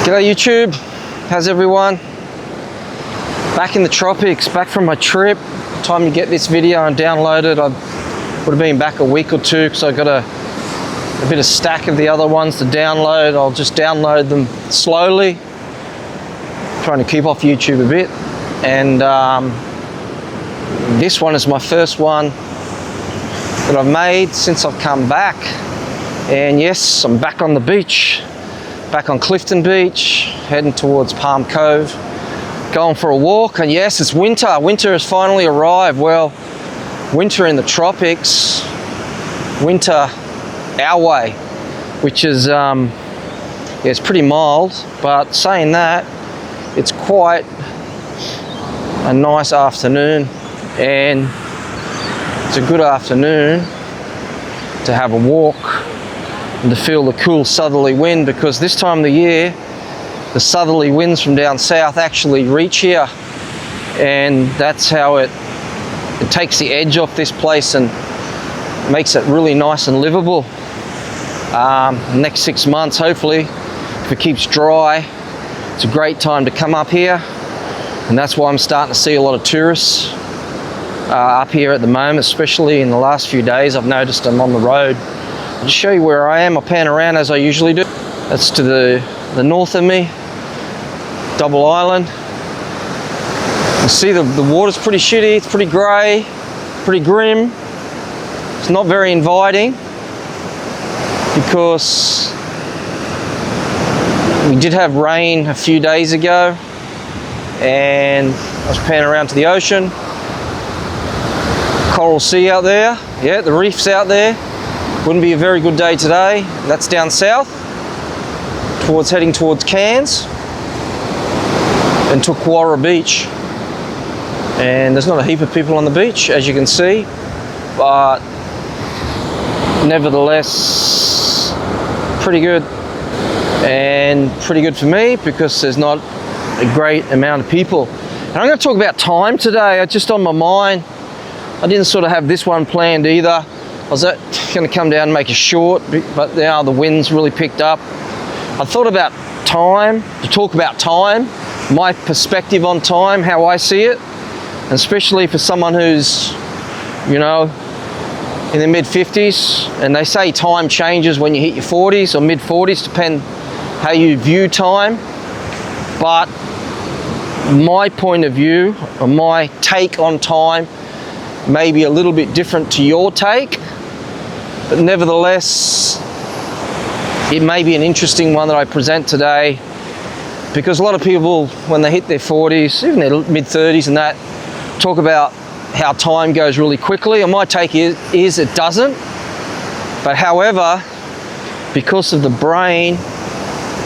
G'day YouTube, how's everyone? Back in the tropics, back from my trip. Time you get this video and download it, I would have been back a week or two because I got a bit of stack of the other ones to download. I'll just download them slowly, trying to keep off YouTube a bit. And this one is my first one that I've made since I've come back. And yes, I'm back on the beach. Back on Clifton Beach, heading towards Palm Cove, going for a walk. And yes, it's winter. Winter has finally arrived. Well, winter in the tropics, winter our way, which is yeah, it's pretty mild. But saying that, it's quite a nice afternoon, and it's a good afternoon to have a walk and to feel the cool southerly wind, because this time of the year the southerly winds from down south actually reach here, and that's how it takes the edge off this place and makes it really nice and livable. The next 6 months, hopefully, if it keeps dry, it's a great time to come up here, and that's why I'm starting to see a lot of tourists up here at the moment, especially in the last few days. I've noticed them on the road. I'll just show you where I am. I'll pan around as I usually do. That's to the north of me, Double Island. You see the water's pretty shitty, it's pretty grey, pretty grim. It's not very inviting because we did have rain a few days ago, and I was panning around to the ocean. Coral Sea out there, yeah, the reef's out there. Wouldn't be a very good day today. That's down south, heading towards Cairns and Tukwara Beach. And there's not a heap of people on the beach, as you can see, but nevertheless, pretty good. And pretty good for me because there's not a great amount of people. And I'm going to talk about time today. It's just on my mind. I didn't sort of have this one planned either. I was going to come down and make a short, but now the wind's really picked up. I thought about time, to talk about time, my perspective on time, how I see it, and especially for someone who's, you know, in their mid-50s, and they say time changes when you hit your 40s or mid-40s, depend how you view time. But my point of view, or my take on time, may be a little bit different to your take, but nevertheless, it may be an interesting one that I present today, because a lot of people, when they hit their 40s, even their mid-30s and that, talk about how time goes really quickly, and my take is it doesn't. But however, because of the brain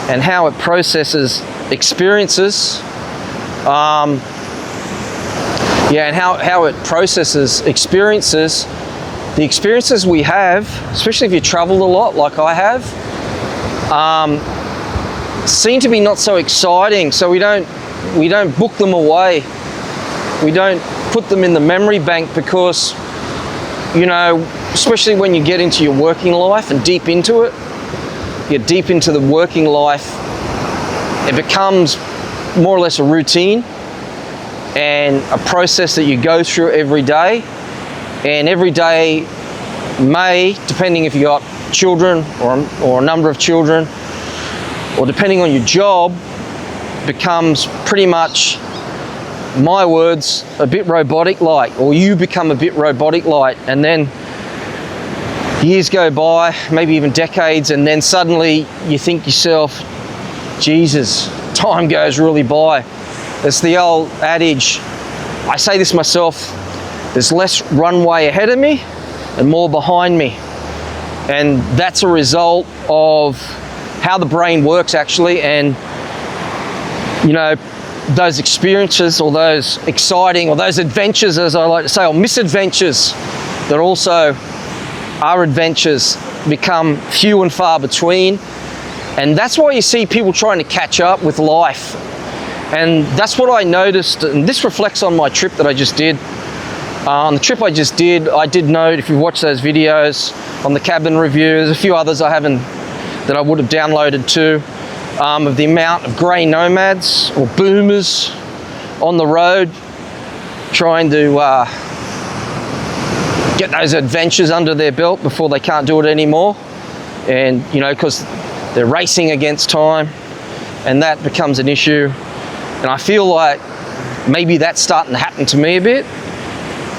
and how it processes experiences, and how it processes experiences, the experiences we have, especially if you traveled a lot like I have, seem to be not so exciting. So we don't book them away. We don't put them in the memory bank because, you know, especially when you get into your working life and deep into it, get deep into the working life, it becomes more or less a routine and a process that you go through every day. And every day may, depending if you got children or a number of children, or depending on your job, becomes pretty much, my words, a bit robotic-like, or you become a bit robotic-like, and then years go by, maybe even decades, and then suddenly you think yourself, Jesus, time goes really by. It's the old adage, I say this myself, there's less runway ahead of me and more behind me. And that's a result of how the brain works actually, and you know, those experiences or those exciting or those adventures, as I like to say, or misadventures that also are adventures, become few and far between. And that's why you see people trying to catch up with life. And that's what I noticed, and this reflects on my trip that I just did. On the trip I just did, I did note, if you watch those videos on the cabin review, there's a few others I haven't, that I would have downloaded too. of the amount of grey nomads or boomers on the road trying to get those adventures under their belt before they can't do it anymore. And, you know, because they're racing against time, and that becomes an issue. And I feel like maybe that's starting to happen to me a bit.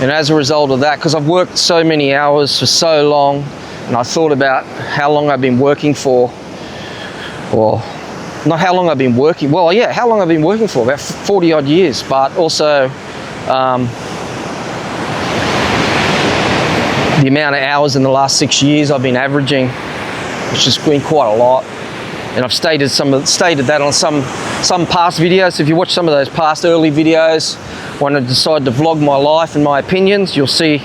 And as a result of that, because I've worked so many hours for so long, and I thought about how long I've been working for, or not how long I've been working, well, yeah, how long I've been working for, about 40 odd years, but also the amount of hours in the last 6 years I've been averaging, which has been quite a lot. And I've stated that on some past videos. So if you watch some of those past early videos, when I decide to vlog my life and my opinions, you'll see,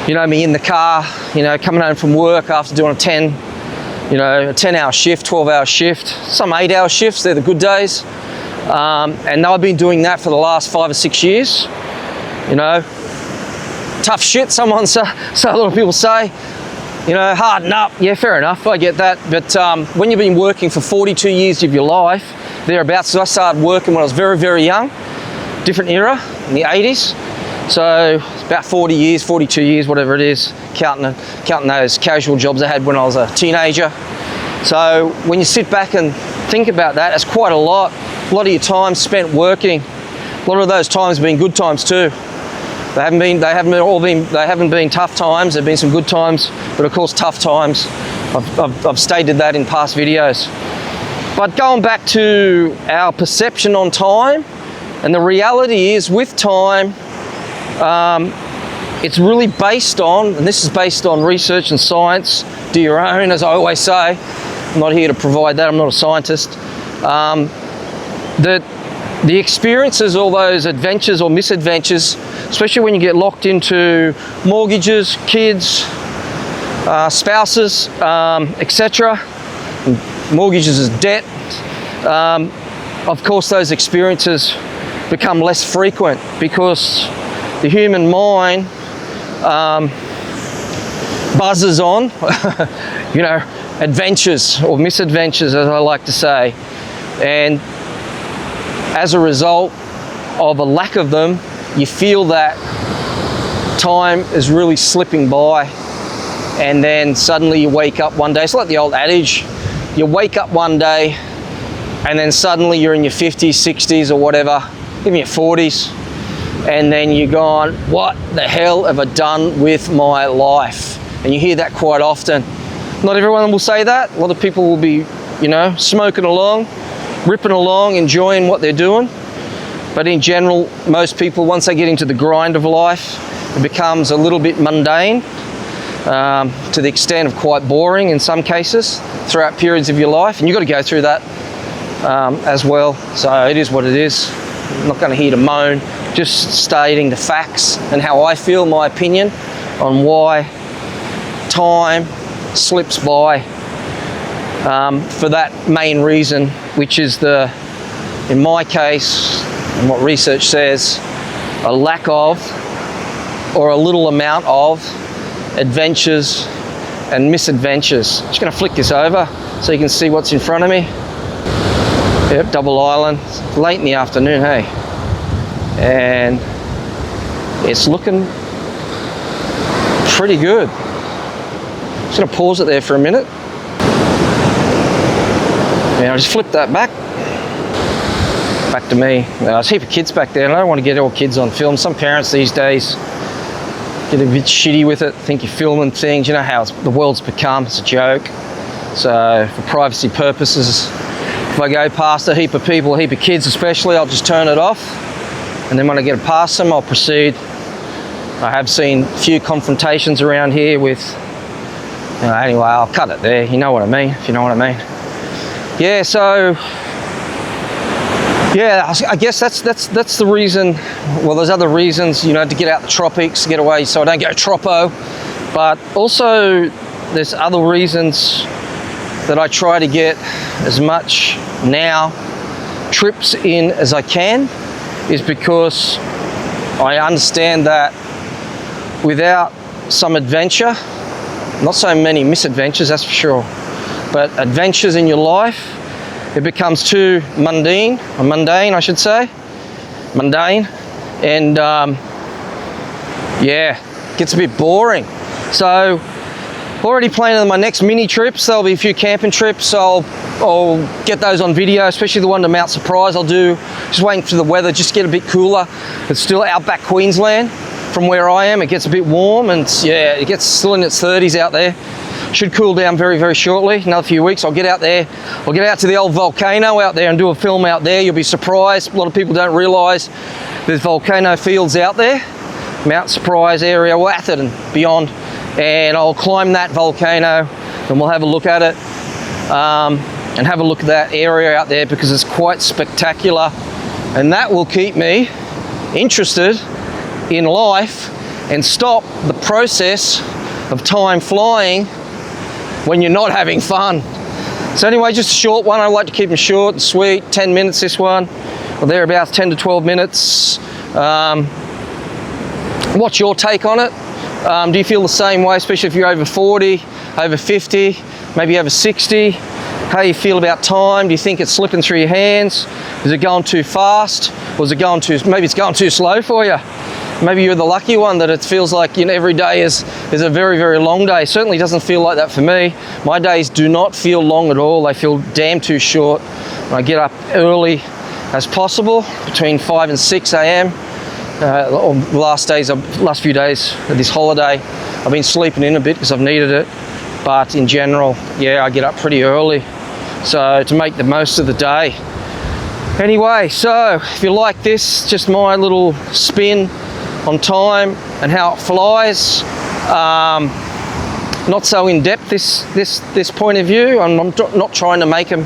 you know, me in the car, you know, coming home from work after doing a 10-hour shift, 12-hour shift, some 8-hour shifts. They're the good days. And I've been doing that for the last 5 or 6 years. You know, tough shit. So a lot of people say. You know, harden up. Yeah, fair enough. I get that. But when you've been working for 42 years of your life, thereabouts, so I started working when I was very, very young, different era, in the 80s. So it's about 40 years, 42 years, whatever it is, counting those casual jobs I had when I was a teenager. So when you sit back and think about that, it's quite a lot. A lot of your time spent working. A lot of those times have been good times too. They haven't been tough times. There've been some good times, but of course tough times. I've stated that in past videos. But going back to our perception on time, and the reality is with time, it's really based on, and this is based on research and science. Do your own, as I always say. I'm not here to provide that. I'm not a scientist. That the experiences, all those adventures or misadventures, especially when you get locked into mortgages, kids, spouses, etc. Mortgages is debt. Of course, those experiences become less frequent because the human mind buzzes on, you know, adventures or misadventures, as I like to say. And as a result of a lack of them, you feel that time is really slipping by, and then suddenly you wake up one day. It's like the old adage, you wake up one day and then suddenly you're in your 50s, 60s or whatever, even your 40s, and then you're going, what the hell have I done with my life? And you hear that quite often. Not everyone will say that. A lot of people will be, you know, smoking along, ripping along, enjoying what they're doing. But in general, most people, once they get into the grind of life, it becomes a little bit mundane, to the extent of quite boring in some cases throughout periods of your life. And you've got to go through that as well. So it is what it is. I'm not going to here to moan, just stating the facts and how I feel, my opinion on why time slips by, for that main reason, which is in my case, and what research says, a lack of or a little amount of adventures and misadventures. I'm just going to flick this over so you can see what's in front of me. Yep, Double Island, late in the afternoon, hey, and it's looking pretty good. I'm just going to pause it there for a minute. And I'll just flip that back to me. There's a heap of kids back there, and I don't want to get all kids on film. Some parents these days get a bit shitty with it, think you're filming things. You know how the world's become, it's a joke. So for privacy purposes, if I go past a heap of people, a heap of kids especially, I'll just turn it off. And then when I get past them, I'll proceed. I have seen a few confrontations around here with, anyway, I'll cut it there. You know what I mean, if you know what I mean. Yeah, so, yeah, I guess that's the reason. Well, there's other reasons, you know, to get out the tropics, get away so I don't go tropo. But also, there's other reasons that I try to get as much now trips in as I can, is because I understand that without some adventure, not so many misadventures, that's for sure, but adventures in your life, it becomes too mundane, I should say, mundane, and yeah, gets a bit boring. So already planning my next mini trips. There'll be a few camping trips. I'll get those on video, especially the one to Mount Surprise. I'll do, just waiting for the weather just to get a bit cooler. It's still outback Queensland from where I am. It gets a bit warm, and yeah, it gets still in its 30s out there. Should cool down very, very shortly. Another few weeks, I'll get out there. I'll get out to the old volcano out there and do a film out there. You'll be surprised. A lot of people don't realise there's volcano fields out there. Mount Surprise area, Wathet and beyond. And I'll climb that volcano and we'll have a look at it and have a look at that area out there, because it's quite spectacular, and that will keep me interested in life and stop the process of time flying when you're not having fun. So anyway, just a short one. I like to keep them short and sweet. 10 minutes this one, or thereabouts, 10 to 12 minutes. What's your take on it? Do you feel the same way, especially if you're over 40, over 50, maybe over 60? How do you feel about time? Do you think it's slipping through your hands? Is it going too fast? Or is it going too, maybe it's going too slow for you? Maybe you're the lucky one that it feels like, you know, every day is a very, very long day. It certainly doesn't feel like that for me. My days do not feel long at all. They feel damn too short. I get up early as possible, between 5 and 6 a.m. Last few days of this holiday, I've been sleeping in a bit because I've needed it. But in general, yeah, I get up pretty early. So to make the most of the day. Anyway, so if you like this, just my little spin on time and how it flies. Not so in depth this point of view. I'm not trying to make them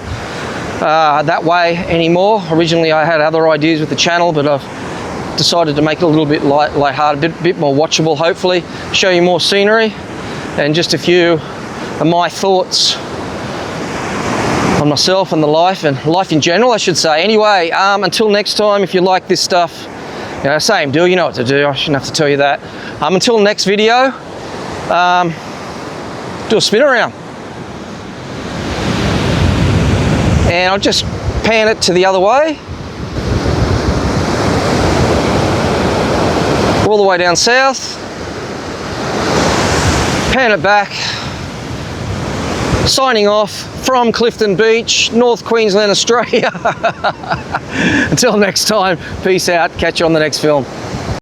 that way anymore. Originally I had other ideas with the channel, but I've decided to make it a little bit lighthearted, a bit more watchable, hopefully. Show you more scenery and just a few of my thoughts on myself and the life, and life in general, I should say. Anyway, until next time, if you like this stuff, you know, same deal, you know what to do. I shouldn't have to tell you that. Until next video, do a spin around. And I'll just pan it to the other way. All the way down south. Pan it back. Signing off from Clifton Beach, North Queensland, Australia. Until next time, peace out. Catch you on the next film.